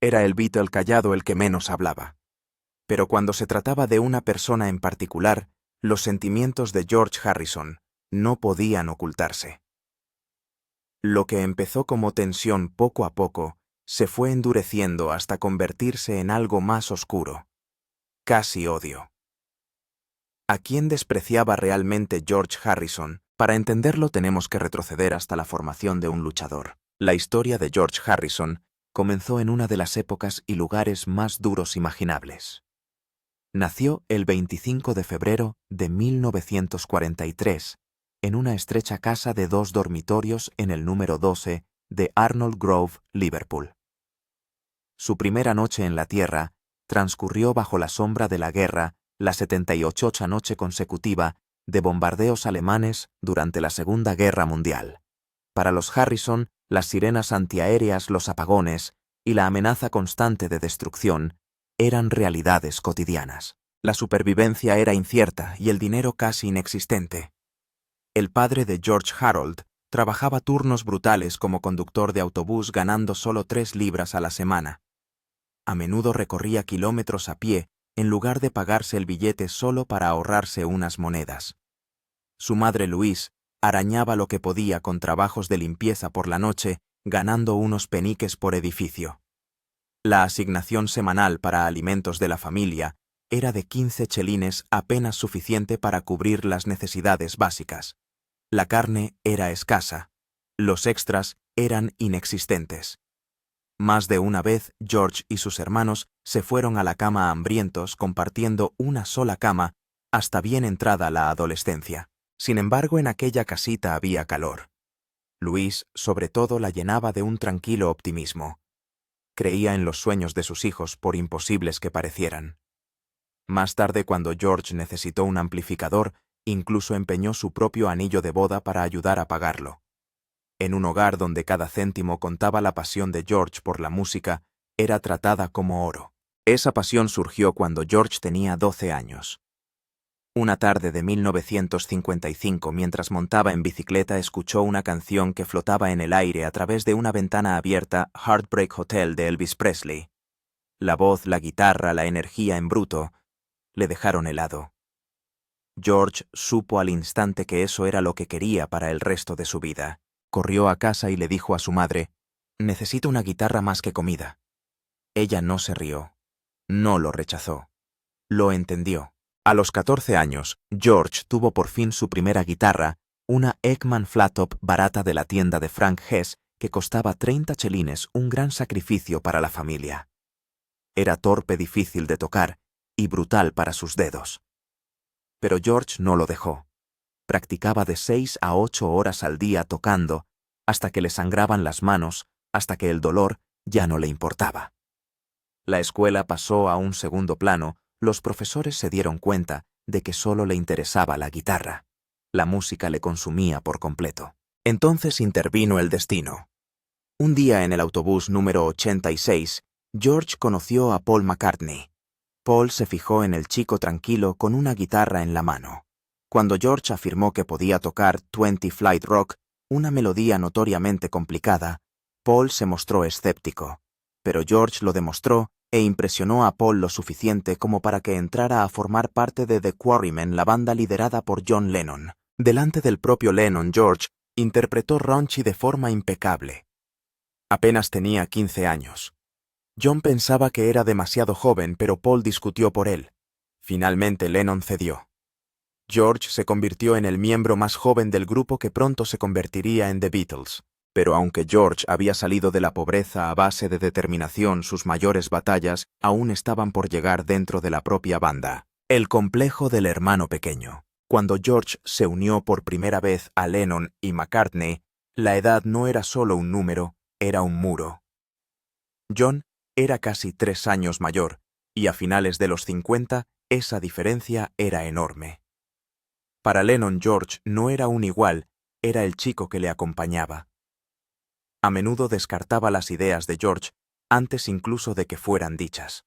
Era el Beatle callado el que menos hablaba. Pero cuando se trataba de una persona en particular, los sentimientos de George Harrison no podían ocultarse. Lo que empezó como tensión poco a poco se fue endureciendo hasta convertirse en algo más oscuro, casi odio. ¿A quién despreciaba realmente George Harrison? Para entenderlo tenemos que retroceder hasta la formación de un luchador. La historia de George Harrison comenzó en una de las épocas y lugares más duros imaginables. Nació el 25 de febrero de 1943 en una estrecha casa de 2 dormitorios en el número 12 de Arnold Grove, Liverpool. Su primera noche en la Tierra transcurrió bajo la sombra de la guerra, la 78ª noche consecutiva de bombardeos alemanes durante la Segunda Guerra Mundial. Para los Harrison, las sirenas antiaéreas, los apagones y la amenaza constante de destrucción eran realidades cotidianas. La supervivencia era incierta y el dinero casi inexistente. El padre de George Harold trabajaba turnos brutales como conductor de autobús ganando solo 3 libras a la semana. A menudo recorría kilómetros a pie en lugar de pagarse el billete solo para ahorrarse unas monedas. Su madre Louise arañaba lo que podía con trabajos de limpieza por la noche, ganando unos peniques por edificio. La asignación semanal para alimentos de la familia era de 15 chelines, apenas suficiente para cubrir las necesidades básicas. La carne era escasa. Los extras eran inexistentes. Más de una vez, George y sus hermanos se fueron a la cama hambrientos compartiendo una sola cama hasta bien entrada la adolescencia. Sin embargo, en aquella casita había calor. Louise, sobre todo, la llenaba de un tranquilo optimismo. Creía en los sueños de sus hijos, por imposibles que parecieran. Más tarde, cuando George necesitó un amplificador, incluso empeñó su propio anillo de boda para ayudar a pagarlo. En un hogar donde cada céntimo contaba, la pasión de George por la música era tratada como oro. Esa pasión surgió cuando George tenía 12 años. Una tarde de 1955, mientras montaba en bicicleta, escuchó una canción que flotaba en el aire a través de una ventana abierta, Heartbreak Hotel de Elvis Presley. La voz, la guitarra, la energía en bruto le dejaron helado. George supo al instante que eso era lo que quería para el resto de su vida. Corrió a casa y le dijo a su madre: «Necesito una guitarra más que comida». Ella no se rió. No lo rechazó. Lo entendió. A los 14 años, George tuvo por fin su primera guitarra, una Ekman Flattop barata de la tienda de Frank Hess que costaba 30 chelines, un gran sacrificio para la familia. Era torpe, difícil de tocar y brutal para sus dedos. Pero George no lo dejó. Practicaba de 6 a 8 horas al día tocando, hasta que le sangraban las manos, hasta que el dolor ya no le importaba. La escuela pasó a un segundo plano. Los profesores se dieron cuenta de que solo le interesaba la guitarra. La música le consumía por completo. Entonces intervino el destino. Un día en el autobús número 86, George conoció a Paul McCartney. Paul se fijó en el chico tranquilo con una guitarra en la mano. Cuando George afirmó que podía tocar 20 Flight Rock, una melodía notoriamente complicada, Paul se mostró escéptico. Pero George lo demostró e impresionó a Paul lo suficiente como para que entrara a formar parte de The Quarrymen, la banda liderada por John Lennon. Delante del propio Lennon, George interpretó Raunchy de forma impecable. Apenas tenía 15 años. John pensaba que era demasiado joven, pero Paul discutió por él. Finalmente Lennon cedió. George se convirtió en el miembro más joven del grupo que pronto se convertiría en The Beatles. Pero aunque George había salido de la pobreza a base de determinación, sus mayores batallas aún estaban por llegar dentro de la propia banda. El complejo del hermano pequeño. Cuando George se unió por primera vez a Lennon y McCartney, la edad no era solo un número, era un muro. John era casi 3 años mayor, y a finales de los 50 esa diferencia era enorme. Para Lennon, George no era un igual, era el chico que le acompañaba. A menudo descartaba las ideas de George antes incluso de que fueran dichas.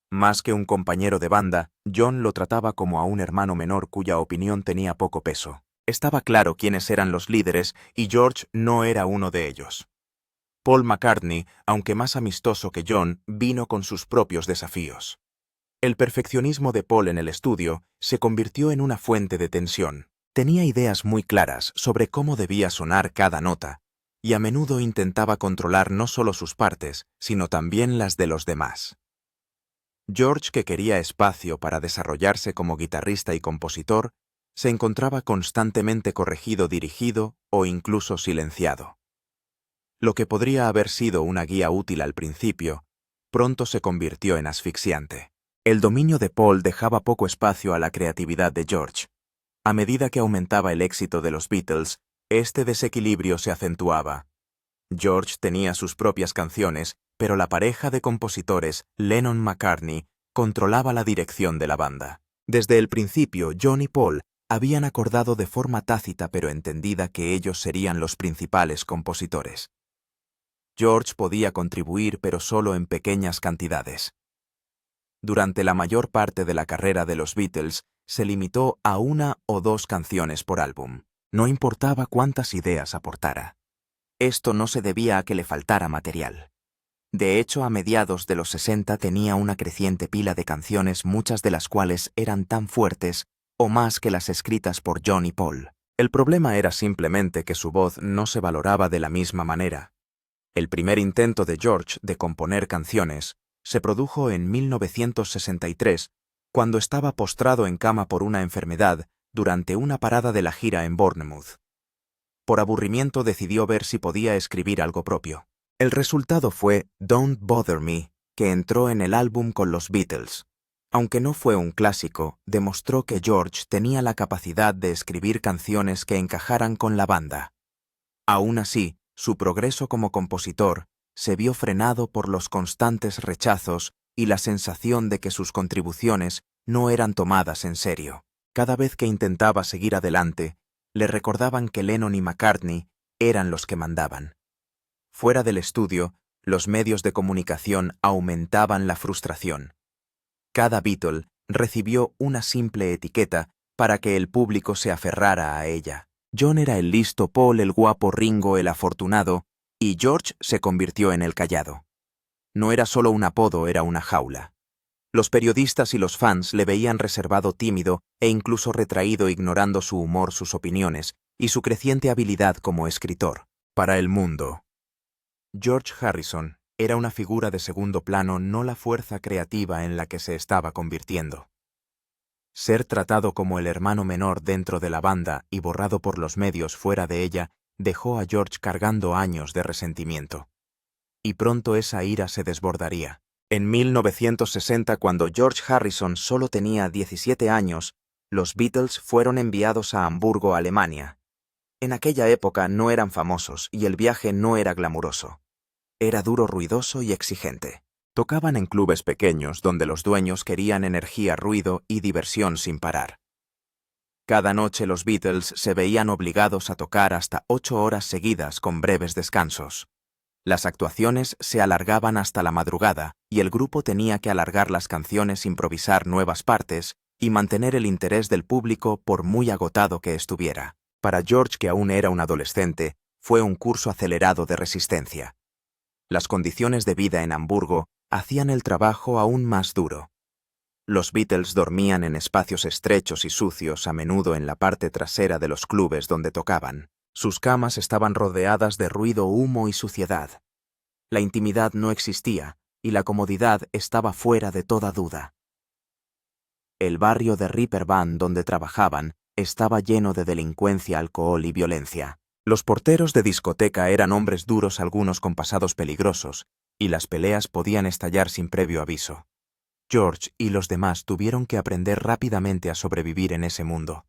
Más que un compañero de banda, John lo trataba como a un hermano menor cuya opinión tenía poco peso. Estaba claro quiénes eran los líderes y George no era uno de ellos. Paul McCartney, aunque más amistoso que John, vino con sus propios desafíos. El perfeccionismo de Paul en el estudio se convirtió en una fuente de tensión. Tenía ideas muy claras sobre cómo debía sonar cada nota, y a menudo intentaba controlar no solo sus partes, sino también las de los demás. George, que quería espacio para desarrollarse como guitarrista y compositor, se encontraba constantemente corregido, dirigido o incluso silenciado. Lo que podría haber sido una guía útil al principio, pronto se convirtió en asfixiante. El dominio de Paul dejaba poco espacio a la creatividad de George. A medida que aumentaba el éxito de los Beatles, este desequilibrio se acentuaba. George tenía sus propias canciones, pero la pareja de compositores, Lennon-McCartney, controlaba la dirección de la banda. Desde el principio, John y Paul habían acordado de forma tácita pero entendida que ellos serían los principales compositores. George podía contribuir, pero solo en pequeñas cantidades. Durante la mayor parte de la carrera de los Beatles, se limitó a 1 o 2 canciones por álbum. No importaba cuántas ideas aportara. Esto no se debía a que le faltara material. De hecho, a mediados de los 60 tenía una creciente pila de canciones, muchas de las cuales eran tan fuertes o más que las escritas por John y Paul. El problema era simplemente que su voz no se valoraba de la misma manera. El primer intento de George de componer canciones se produjo en 1963, cuando estaba postrado en cama por una enfermedad durante una parada de la gira en Bournemouth. Por aburrimiento decidió ver si podía escribir algo propio. El resultado fue Don't Bother Me, que entró en el álbum con los Beatles. Aunque no fue un clásico, demostró que George tenía la capacidad de escribir canciones que encajaran con la banda. Aún así, su progreso como compositor se vio frenado por los constantes rechazos y la sensación de que sus contribuciones no eran tomadas en serio. Cada vez que intentaba seguir adelante, le recordaban que Lennon y McCartney eran los que mandaban. Fuera del estudio, los medios de comunicación aumentaban la frustración. Cada Beatle recibió una simple etiqueta para que el público se aferrara a ella. John era el listo, Paul el guapo, Ringo el afortunado, y George se convirtió en el callado. No era solo un apodo, era una jaula. Los periodistas y los fans le veían reservado, tímido e incluso retraído, ignorando su humor, sus opiniones y su creciente habilidad como escritor. Para el mundo, George Harrison era una figura de segundo plano, no la fuerza creativa en la que se estaba convirtiendo. Ser tratado como el hermano menor dentro de la banda y borrado por los medios fuera de ella dejó a George cargando años de resentimiento. Y pronto esa ira se desbordaría. En 1960, cuando George Harrison solo tenía 17 años, los Beatles fueron enviados a Hamburgo, Alemania. En aquella época no eran famosos y el viaje no era glamuroso. Era duro, ruidoso y exigente. Tocaban en clubes pequeños donde los dueños querían energía, ruido y diversión sin parar. Cada noche los Beatles se veían obligados a tocar hasta 8 horas seguidas con breves descansos. Las actuaciones se alargaban hasta la madrugada y el grupo tenía que alargar las canciones, improvisar nuevas partes y mantener el interés del público por muy agotado que estuviera. Para George, que aún era un adolescente, fue un curso acelerado de resistencia. Las condiciones de vida en Hamburgo hacían el trabajo aún más duro. Los Beatles dormían en espacios estrechos y sucios, a menudo en la parte trasera de los clubes donde tocaban. Sus camas estaban rodeadas de ruido, humo y suciedad. La intimidad no existía y la comodidad estaba fuera de toda duda. El barrio de Reeperbahn donde trabajaban estaba lleno de delincuencia, alcohol y violencia. Los porteros de discoteca eran hombres duros, algunos con pasados peligrosos, y las peleas podían estallar sin previo aviso. George y los demás tuvieron que aprender rápidamente a sobrevivir en ese mundo.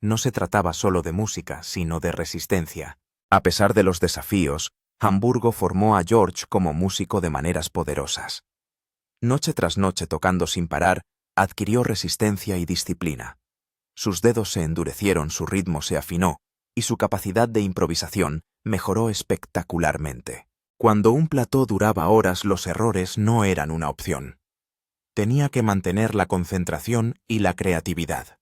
No se trataba solo de música, sino de resistencia. A pesar de los desafíos, Hamburgo formó a George como músico de maneras poderosas. Noche tras noche tocando sin parar, adquirió resistencia y disciplina. Sus dedos se endurecieron, su ritmo se afinó, y su capacidad de improvisación mejoró espectacularmente. Cuando un plató duraba horas, los errores no eran una opción. Tenía que mantener la concentración y la creatividad.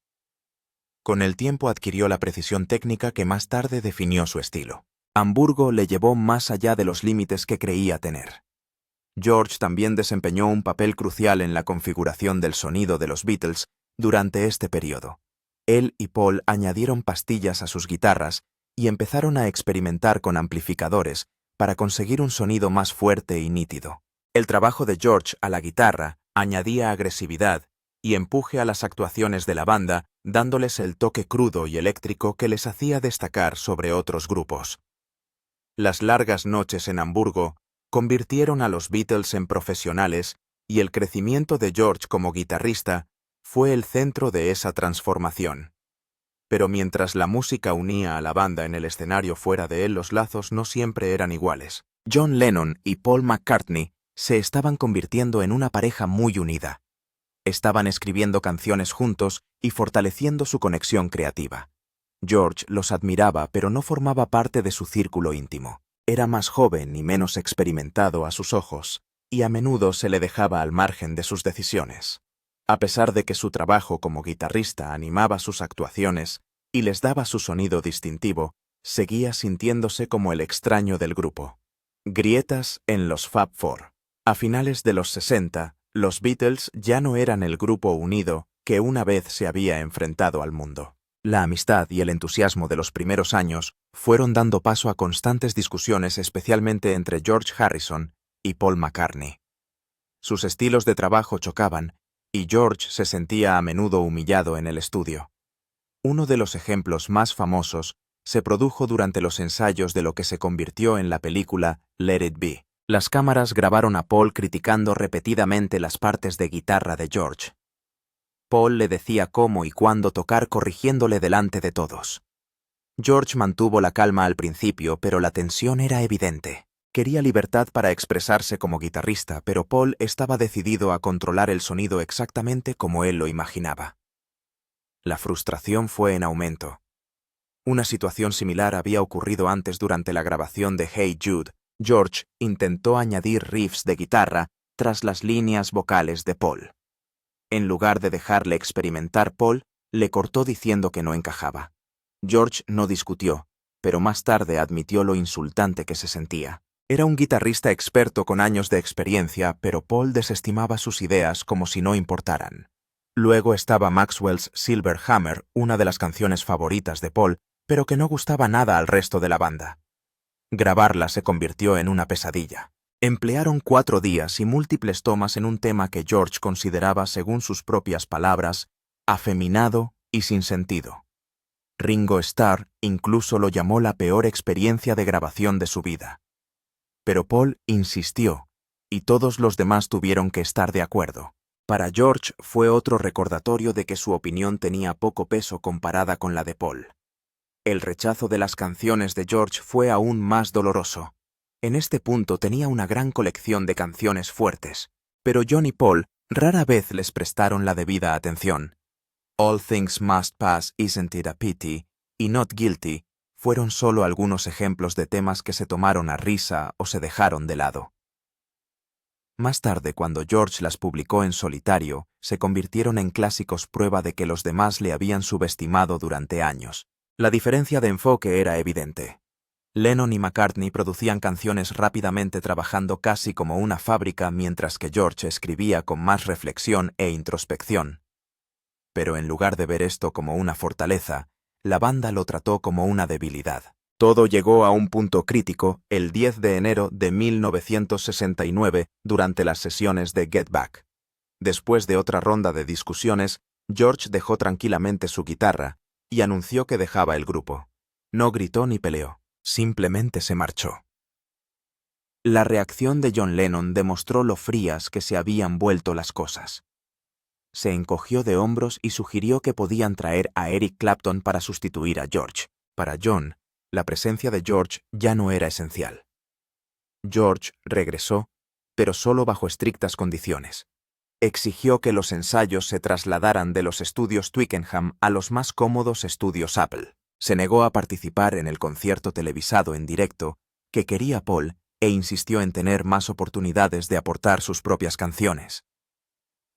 Con el tiempo adquirió la precisión técnica que más tarde definió su estilo. Hamburgo le llevó más allá de los límites que creía tener. George también desempeñó un papel crucial en la configuración del sonido de los Beatles durante este periodo. Él y Paul añadieron pastillas a sus guitarras y empezaron a experimentar con amplificadores para conseguir un sonido más fuerte y nítido. El trabajo de George a la guitarra añadía agresividad y empuje a las actuaciones de la banda, dándoles el toque crudo y eléctrico que les hacía destacar sobre otros grupos. Las largas noches en Hamburgo convirtieron a los Beatles en profesionales y el crecimiento de George como guitarrista fue el centro de esa transformación. Pero mientras la música unía a la banda en el escenario, fuera de él los lazos no siempre eran iguales. John Lennon y Paul McCartney se estaban convirtiendo en una pareja muy unida. Estaban escribiendo canciones juntos y fortaleciendo su conexión creativa. George los admiraba, pero no formaba parte de su círculo íntimo. Era más joven y menos experimentado a sus ojos, y a menudo se le dejaba al margen de sus decisiones. A pesar de que su trabajo como guitarrista animaba sus actuaciones y les daba su sonido distintivo, seguía sintiéndose como el extraño del grupo. Grietas en los Fab Four. A finales de los 60, los Beatles ya no eran el grupo unido que una vez se había enfrentado al mundo. La amistad y el entusiasmo de los primeros años fueron dando paso a constantes discusiones, especialmente entre George Harrison y Paul McCartney. Sus estilos de trabajo chocaban, y George se sentía a menudo humillado en el estudio. Uno de los ejemplos más famosos se produjo durante los ensayos de lo que se convirtió en la película Let It Be. Las cámaras grabaron a Paul criticando repetidamente las partes de guitarra de George. Paul le decía cómo y cuándo tocar, corrigiéndole delante de todos. George mantuvo la calma al principio, pero la tensión era evidente. Quería libertad para expresarse como guitarrista, pero Paul estaba decidido a controlar el sonido exactamente como él lo imaginaba. La frustración fue en aumento. Una situación similar había ocurrido antes durante la grabación de Hey Jude. George intentó añadir riffs de guitarra tras las líneas vocales de Paul. En lugar de dejarle experimentar, Paul le cortó diciendo que no encajaba. George no discutió, pero más tarde admitió lo insultante que se sentía. Era un guitarrista experto con años de experiencia, pero Paul desestimaba sus ideas como si no importaran. Luego estaba Maxwell's Silver Hammer, una de las canciones favoritas de Paul, pero que no gustaba nada al resto de la banda. Grabarla se convirtió en una pesadilla. Emplearon 4 días y múltiples tomas en un tema que George consideraba, según sus propias palabras, afeminado y sin sentido. Ringo Starr incluso lo llamó la peor experiencia de grabación de su vida. Pero Paul insistió, y todos los demás tuvieron que estar de acuerdo. Para George fue otro recordatorio de que su opinión tenía poco peso comparada con la de Paul. El rechazo de las canciones de George fue aún más doloroso. En este punto tenía una gran colección de canciones fuertes, pero John y Paul rara vez les prestaron la debida atención. All Things Must Pass, Isn't It a Pity y Not Guilty fueron solo algunos ejemplos de temas que se tomaron a risa o se dejaron de lado. Más tarde, cuando George las publicó en solitario, se convirtieron en clásicos, prueba de que los demás le habían subestimado durante años. La diferencia de enfoque era evidente. Lennon y McCartney producían canciones rápidamente, trabajando casi como una fábrica, mientras que George escribía con más reflexión e introspección. Pero en lugar de ver esto como una fortaleza, la banda lo trató como una debilidad. Todo llegó a un punto crítico el 10 de enero de 1969 durante las sesiones de Get Back. Después de otra ronda de discusiones, George dejó tranquilamente su guitarra y anunció que dejaba el grupo. No gritó ni peleó, simplemente se marchó. La reacción de John Lennon demostró lo frías que se habían vuelto las cosas. Se encogió de hombros y sugirió que podían traer a Eric Clapton para sustituir a George. Para John, la presencia de George ya no era esencial. George regresó, pero solo bajo estrictas condiciones. Exigió que los ensayos se trasladaran de los estudios Twickenham a los más cómodos estudios Apple. Se negó a participar en el concierto televisado en directo que quería Paul e insistió en tener más oportunidades de aportar sus propias canciones.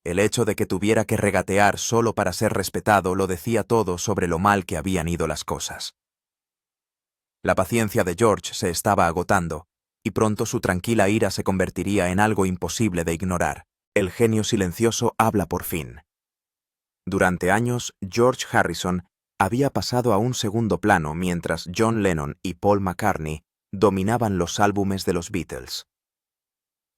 El hecho de que tuviera que regatear solo para ser respetado lo decía todo sobre lo mal que habían ido las cosas. La paciencia de George se estaba agotando, y pronto su tranquila ira se convertiría en algo imposible de ignorar. El genio silencioso habla por fin. Durante años, George Harrison había pasado a un segundo plano mientras John Lennon y Paul McCartney dominaban los álbumes de los Beatles.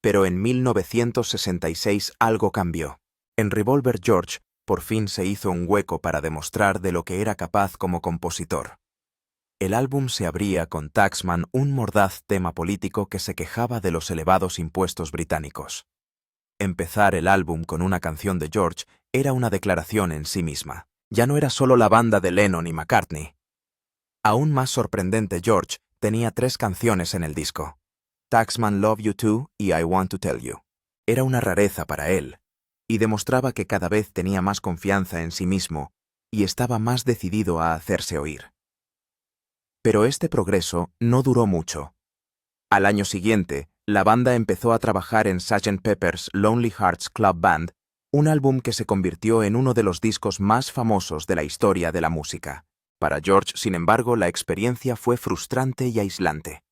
Pero en 1966 algo cambió. En Revolver George, por fin se hizo un hueco para demostrar de lo que era capaz como compositor. El álbum se abría con Taxman, un mordaz tema político que se quejaba de los elevados impuestos británicos. Empezar el álbum con una canción de George era una declaración en sí misma. Ya no era solo la banda de Lennon y McCartney. Aún más sorprendente, George tenía 3 canciones en el disco: Taxman Love You Too y I Want to Tell You. Era una rareza para él, y demostraba que cada vez tenía más confianza en sí mismo y estaba más decidido a hacerse oír. Pero este progreso no duró mucho. Al año siguiente, la banda empezó a trabajar en Sgt. Pepper's Lonely Hearts Club Band, un álbum que se convirtió en uno de los discos más famosos de la historia de la música. Para George, sin embargo, la experiencia fue frustrante y aislante.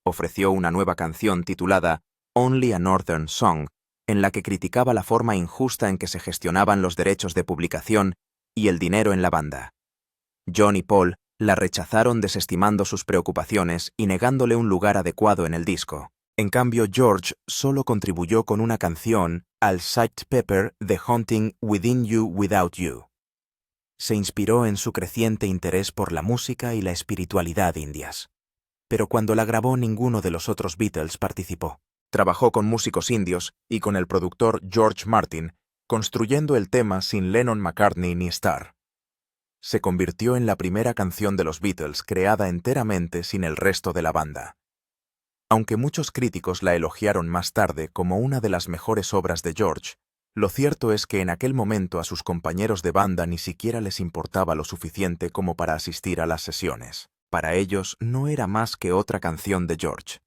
Ofreció una nueva canción titulada Only a Northern Song, en la que criticaba la forma injusta en que se gestionaban los derechos de publicación y el dinero en la banda. John y Paul la rechazaron desestimando sus preocupaciones y negándole un lugar adecuado en el disco. En cambio, George solo contribuyó con una canción al Sgt. Pepper The Haunting Within You Without You. Se inspiró en su creciente interés por la música y la espiritualidad indias. Pero cuando la grabó, ninguno de los otros Beatles participó. Trabajó con músicos indios y con el productor George Martin, construyendo el tema sin Lennon, McCartney ni Starr. Se convirtió en la primera canción de los Beatles creada enteramente sin el resto de la banda. Aunque muchos críticos la elogiaron más tarde como una de las mejores obras de George, lo cierto es que en aquel momento a sus compañeros de banda ni siquiera les importaba lo suficiente como para asistir a las sesiones. Para ellos no era más que otra canción de George.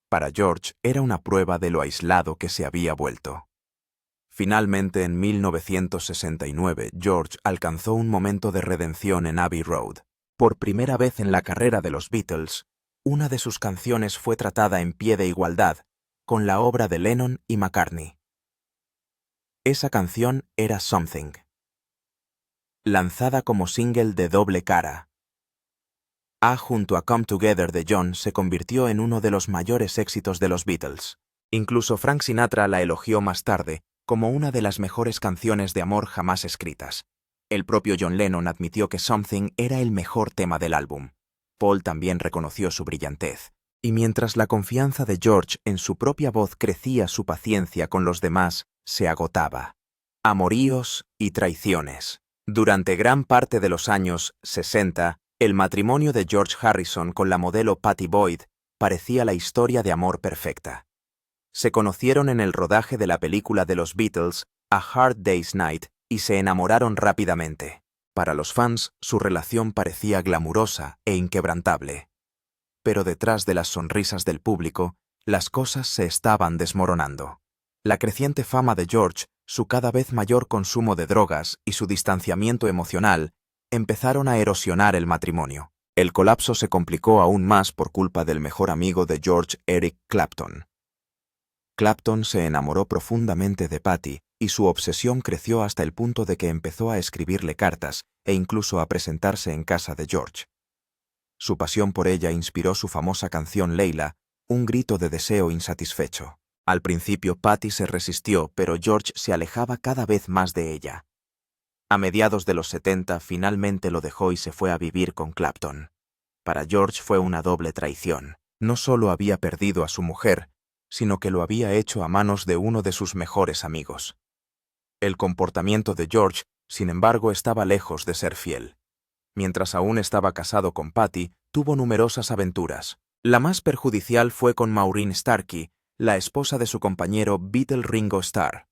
Para George era una prueba de lo aislado que se había vuelto. Finalmente, en 1969, George alcanzó un momento de redención en Abbey Road. Por primera vez en la carrera de los Beatles, una de sus canciones fue tratada en pie de igualdad con la obra de Lennon y McCartney. Esa canción era Something. Lanzada como single de doble cara, A junto a Come Together de John se convirtió en uno de los mayores éxitos de los Beatles. Incluso Frank Sinatra la elogió más tarde como una de las mejores canciones de amor jamás escritas. El propio John Lennon admitió que Something era el mejor tema del álbum. Paul también reconoció su brillantez. Y mientras la confianza de George en su propia voz crecía, su paciencia con los demás se agotaba. Amoríos y traiciones. Durante gran parte de los años 60, el matrimonio de George Harrison con la modelo Pattie Boyd parecía la historia de amor perfecta. Se conocieron en el rodaje de la película de los Beatles, A Hard Day's Night, y se enamoraron rápidamente. Para los fans, su relación parecía glamurosa e inquebrantable. Pero detrás de las sonrisas del público, las cosas se estaban desmoronando. La creciente fama de George, su cada vez mayor consumo de drogas y su distanciamiento emocional empezaron a erosionar el matrimonio. El colapso se complicó aún más por culpa del mejor amigo de George, Eric Clapton. Clapton se enamoró profundamente de Pattie y su obsesión creció hasta el punto de que empezó a escribirle cartas e incluso a presentarse en casa de George. Su pasión por ella inspiró su famosa canción Leila, un grito de deseo insatisfecho. Al principio Pattie se resistió, pero George se alejaba cada vez más de ella. A mediados de los 70 finalmente lo dejó y se fue a vivir con Clapton. Para George fue una doble traición. No solo había perdido a su mujer, sino que lo había hecho a manos de uno de sus mejores amigos. El comportamiento de George, sin embargo, estaba lejos de ser fiel. Mientras aún estaba casado con Pattie, tuvo numerosas aventuras. La más perjudicial fue con Maureen Starkey, la esposa de su compañero Beatle Ringo Starr.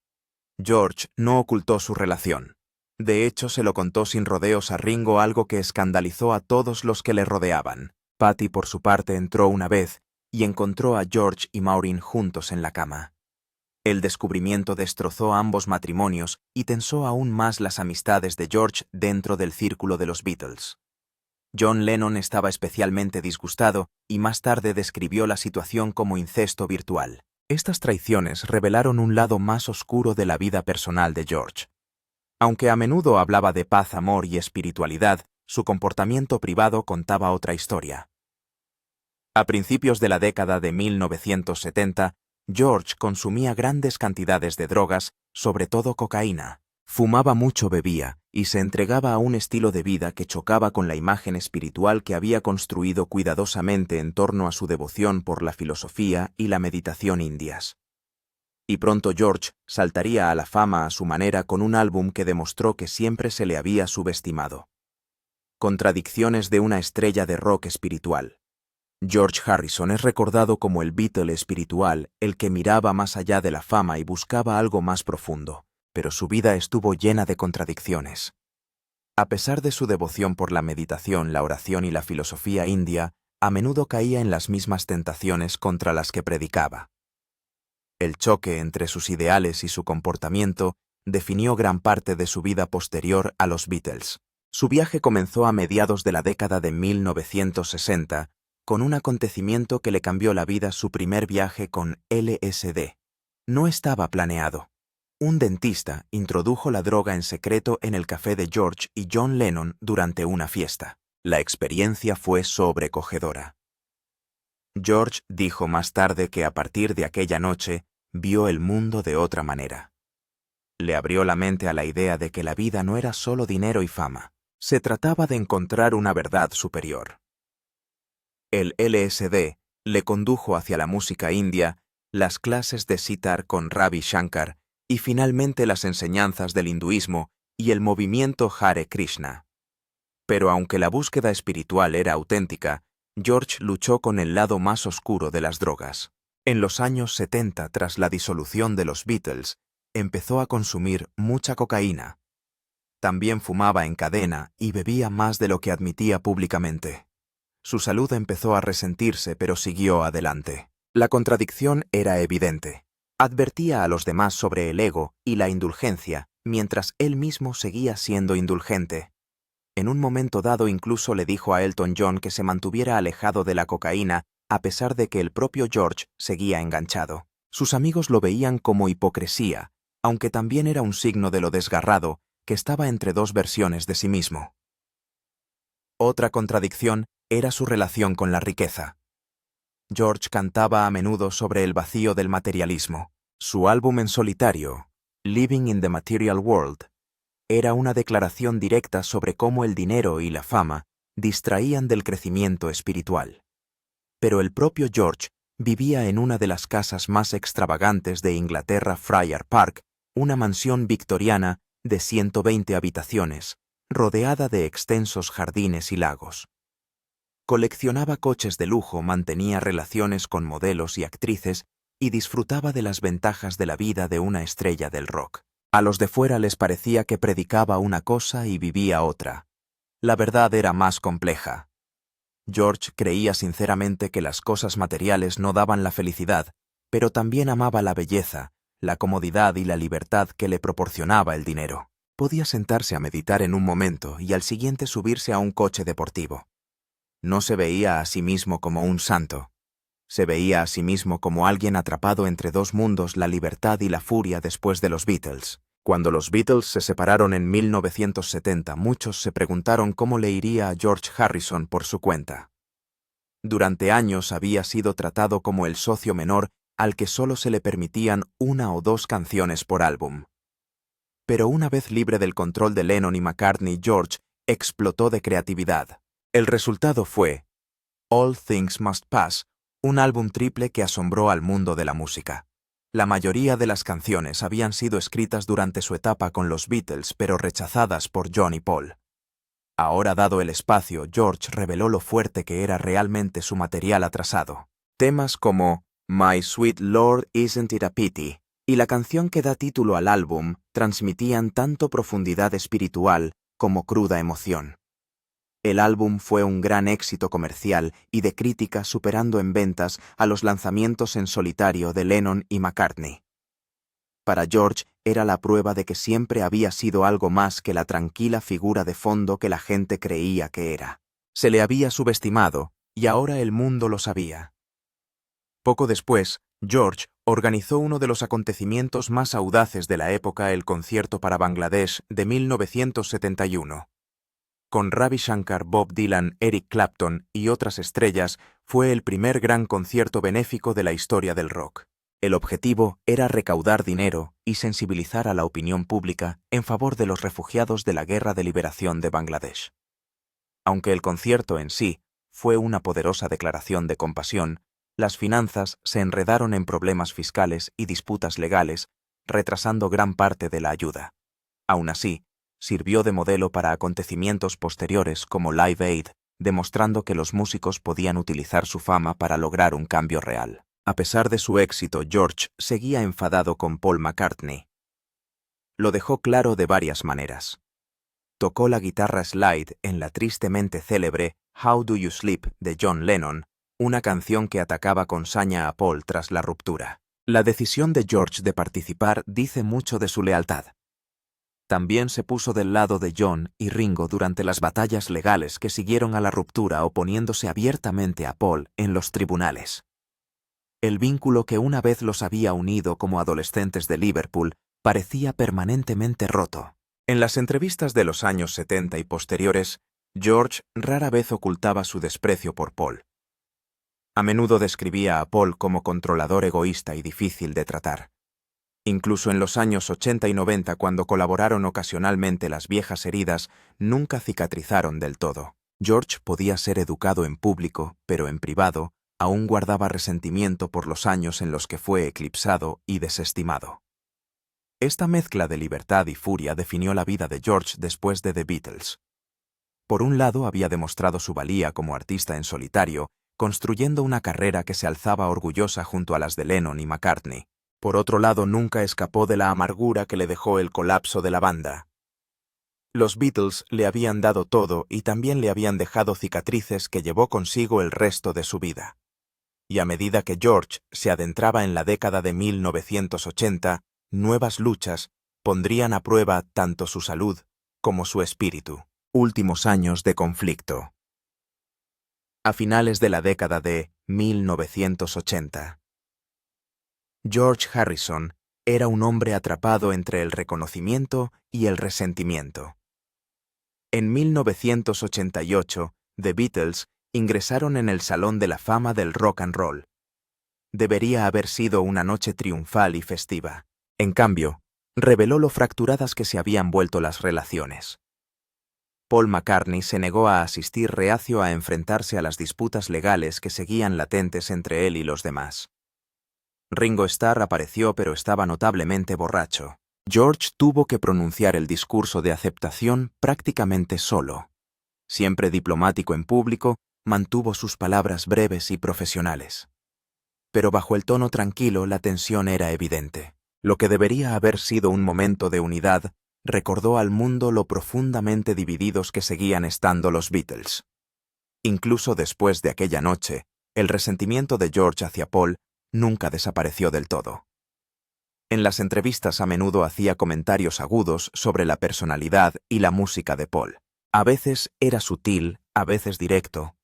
George no ocultó su relación. De hecho, se lo contó sin rodeos a Ringo, algo que escandalizó a todos los que le rodeaban. Pattie, por su parte, entró una vez y encontró a George y Maureen juntos en la cama. El descubrimiento destrozó ambos matrimonios y tensó aún más las amistades de George dentro del círculo de los Beatles. John Lennon estaba especialmente disgustado y más tarde describió la situación como incesto virtual. Estas traiciones revelaron un lado más oscuro de la vida personal de George. Aunque a menudo hablaba de paz, amor y espiritualidad, su comportamiento privado contaba otra historia. A principios de la década de 1970, George consumía grandes cantidades de drogas, sobre todo cocaína. Fumaba mucho, bebía, y se entregaba a un estilo de vida que chocaba con la imagen espiritual que había construido cuidadosamente en torno a su devoción por la filosofía y la meditación indias. Y pronto George saltaría a la fama a su manera con un álbum que demostró que siempre se le había subestimado. Contradicciones de una estrella de rock espiritual. George Harrison es recordado como el Beatle espiritual, el que miraba más allá de la fama y buscaba algo más profundo, pero su vida estuvo llena de contradicciones. A pesar de su devoción por la meditación, la oración y la filosofía india, a menudo caía en las mismas tentaciones contra las que predicaba. El choque entre sus ideales y su comportamiento definió gran parte de su vida posterior a los Beatles. Su viaje comenzó a mediados de la década de 1960, con un acontecimiento que le cambió la vida: su primer viaje con LSD. No estaba planeado. Un dentista introdujo la droga en secreto en el café de George y John Lennon durante una fiesta. La experiencia fue sobrecogedora. George dijo más tarde que a partir de aquella noche vio el mundo de otra manera. Le abrió la mente a la idea de que la vida no era solo dinero y fama. Se trataba de encontrar una verdad superior. El LSD le condujo hacia la música india, las clases de sitar con Ravi Shankar y finalmente las enseñanzas del hinduismo y el movimiento Hare Krishna. Pero aunque la búsqueda espiritual era auténtica, George luchó con el lado más oscuro de las drogas. En los años 70, tras la disolución de los Beatles, empezó a consumir mucha cocaína. También fumaba en cadena y bebía más de lo que admitía públicamente. Su salud empezó a resentirse, pero siguió adelante. La contradicción era evidente. Advertía a los demás sobre el ego y la indulgencia, mientras él mismo seguía siendo indulgente. En un momento dado incluso le dijo a Elton John que se mantuviera alejado de la cocaína, a pesar de que el propio George seguía enganchado. Sus amigos lo veían como hipocresía, aunque también era un signo de lo desgarrado, que estaba entre dos versiones de sí mismo. Otra contradicción era su relación con la riqueza. George cantaba a menudo sobre el vacío del materialismo. Su álbum en solitario, Living in the Material World, era una declaración directa sobre cómo el dinero y la fama distraían del crecimiento espiritual. Pero el propio George vivía en una de las casas más extravagantes de Inglaterra, Friar Park, una mansión victoriana de 120 habitaciones, rodeada de extensos jardines y lagos. Coleccionaba coches de lujo, mantenía relaciones con modelos y actrices y disfrutaba de las ventajas de la vida de una estrella del rock. A los de fuera les parecía que predicaba una cosa y vivía otra. La verdad era más compleja. George creía sinceramente que las cosas materiales no daban la felicidad, pero también amaba la belleza, la comodidad y la libertad que le proporcionaba el dinero. Podía sentarse a meditar en un momento y al siguiente subirse a un coche deportivo. No se veía a sí mismo como un santo. Se veía a sí mismo como alguien atrapado entre dos mundos, la libertad y la furia después de los Beatles. Cuando los Beatles se separaron en 1970, muchos se preguntaron cómo le iría a George Harrison por su cuenta. Durante años había sido tratado como el socio menor al que solo se le permitían una o dos canciones por álbum. Pero una vez libre del control de Lennon y McCartney, George explotó de creatividad. El resultado fue All Things Must Pass, un álbum triple que asombró al mundo de la música. La mayoría de las canciones habían sido escritas durante su etapa con los Beatles, pero rechazadas por John y Paul. Ahora, dado el espacio, George reveló lo fuerte que era realmente su material atrasado. Temas como My Sweet Lord, Isn't It a Pity y la canción que da título al álbum transmitían tanto profundidad espiritual como cruda emoción. El álbum fue un gran éxito comercial y de crítica, superando en ventas a los lanzamientos en solitario de Lennon y McCartney. Para George era la prueba de que siempre había sido algo más que la tranquila figura de fondo que la gente creía que era. Se le había subestimado, y ahora el mundo lo sabía. Poco después, George organizó uno de los acontecimientos más audaces de la época, el Concierto para Bangladesh de 1971. Con Ravi Shankar, Bob Dylan, Eric Clapton y otras estrellas, fue el primer gran concierto benéfico de la historia del rock. El objetivo era recaudar dinero y sensibilizar a la opinión pública en favor de los refugiados de la Guerra de Liberación de Bangladesh. Aunque el concierto en sí fue una poderosa declaración de compasión, las finanzas se enredaron en problemas fiscales y disputas legales, retrasando gran parte de la ayuda. Aún así, sirvió de modelo para acontecimientos posteriores como Live Aid, demostrando que los músicos podían utilizar su fama para lograr un cambio real. A pesar de su éxito, George seguía enfadado con Paul McCartney. Lo dejó claro de varias maneras. Tocó la guitarra slide en la tristemente célebre How Do You Sleep de John Lennon, una canción que atacaba con saña a Paul tras la ruptura. La decisión de George de participar dice mucho de su lealtad. También se puso del lado de John y Ringo durante las batallas legales que siguieron a la ruptura, oponiéndose abiertamente a Paul en los tribunales. El vínculo que una vez los había unido como adolescentes de Liverpool parecía permanentemente roto. En las entrevistas de los años 70 y posteriores, George rara vez ocultaba su desprecio por Paul. A menudo describía a Paul como controlador egoísta y difícil de tratar. Incluso en los años 80 y 90, cuando colaboraron ocasionalmente, las viejas heridas nunca cicatrizaron del todo. George podía ser educado en público, pero en privado aún guardaba resentimiento por los años en los que fue eclipsado y desestimado. Esta mezcla de libertad y furia definió la vida de George después de The Beatles. Por un lado, había demostrado su valía como artista en solitario, construyendo una carrera que se alzaba orgullosa junto a las de Lennon y McCartney. Por otro lado, nunca escapó de la amargura que le dejó el colapso de la banda. Los Beatles le habían dado todo y también le habían dejado cicatrices que llevó consigo el resto de su vida. Y a medida que George se adentraba en la década de 1980, nuevas luchas pondrían a prueba tanto su salud como su espíritu. Últimos años de conflicto. A finales de la década de 1980. George Harrison era un hombre atrapado entre el reconocimiento y el resentimiento. En 1988, The Beatles ingresaron en el Salón de la Fama del Rock and Roll. Debería haber sido una noche triunfal y festiva. En cambio, reveló lo fracturadas que se habían vuelto las relaciones. Paul McCartney se negó a asistir, reacio a enfrentarse a las disputas legales que seguían latentes entre él y los demás. Ringo Starr apareció, pero estaba notablemente borracho. George tuvo que pronunciar el discurso de aceptación prácticamente solo. Siempre diplomático en público, mantuvo sus palabras breves y profesionales. Pero bajo el tono tranquilo, la tensión era evidente. Lo que debería haber sido un momento de unidad recordó al mundo lo profundamente divididos que seguían estando los Beatles. Incluso después de aquella noche, el resentimiento de George hacia Paul nunca desapareció del todo. En las entrevistas a menudo hacía comentarios agudos sobre la personalidad y la música de Paul. A veces era sutil, a veces directo,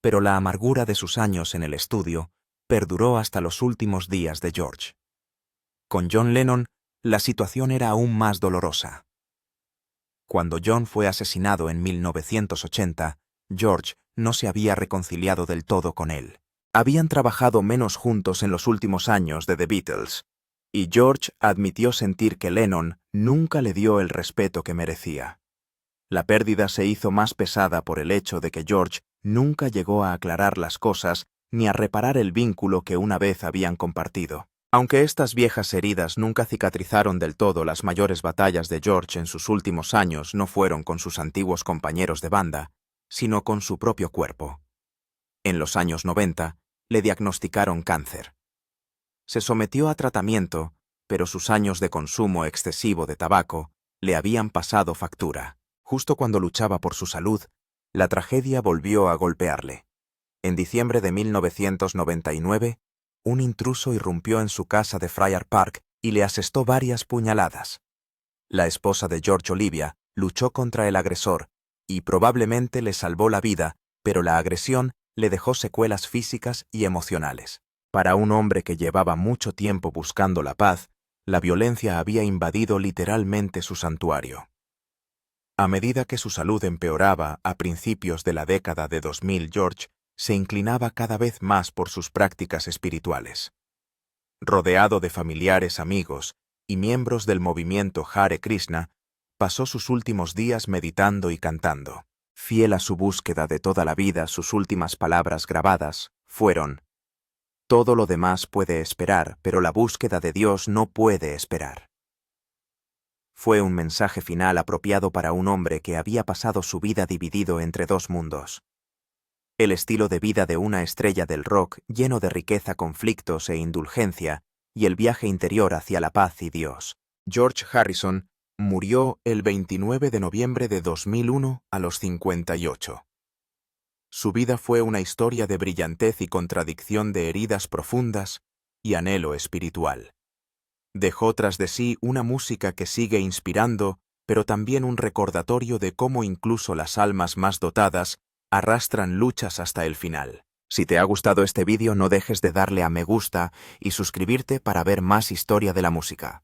pero la amargura de sus años en el estudio perduró hasta los últimos días de George. Con John Lennon, la situación era aún más dolorosa. Cuando John fue asesinado en 1980, George no se había reconciliado del todo con él. Habían trabajado menos juntos en los últimos años de The Beatles, y George admitió sentir que Lennon nunca le dio el respeto que merecía. La pérdida se hizo más pesada por el hecho de que George nunca llegó a aclarar las cosas ni a reparar el vínculo que una vez habían compartido. Aunque estas viejas heridas nunca cicatrizaron del todo, las mayores batallas de George en sus últimos años no fueron con sus antiguos compañeros de banda, sino con su propio cuerpo. En los años 90, le diagnosticaron cáncer. Se sometió a tratamiento, pero sus años de consumo excesivo de tabaco le habían pasado factura. Justo cuando luchaba por su salud, la tragedia volvió a golpearle. En diciembre de 1999, un intruso irrumpió en su casa de Friar Park y le asestó varias puñaladas. La esposa de George, Olivia, luchó contra el agresor y probablemente le salvó la vida pero la agresión le dejó secuelas físicas y emocionales. Para un hombre que llevaba mucho tiempo buscando la paz, la violencia había invadido literalmente su santuario. A medida que su salud empeoraba a principios de la década de 2000, George se inclinaba cada vez más por sus prácticas espirituales. Rodeado de familiares, amigos y miembros del movimiento Hare Krishna, pasó sus últimos días meditando y cantando. Fiel a su búsqueda de toda la vida, sus últimas palabras grabadas fueron: «Todo lo demás puede esperar, pero la búsqueda de Dios no puede esperar». Fue un mensaje final apropiado para un hombre que había pasado su vida dividido entre dos mundos. El estilo de vida de una estrella del rock lleno de riqueza, conflictos e indulgencia, y el viaje interior hacia la paz y Dios. George Harrison murió el 29 de noviembre de 2001 a los 58. Su vida fue una historia de brillantez y contradicción, de heridas profundas y anhelo espiritual. Dejó tras de sí una música que sigue inspirando, pero también un recordatorio de cómo incluso las almas más dotadas arrastran luchas hasta el final. Si te ha gustado este vídeo, no dejes de darle a me gusta y suscribirte para ver más historia de la música.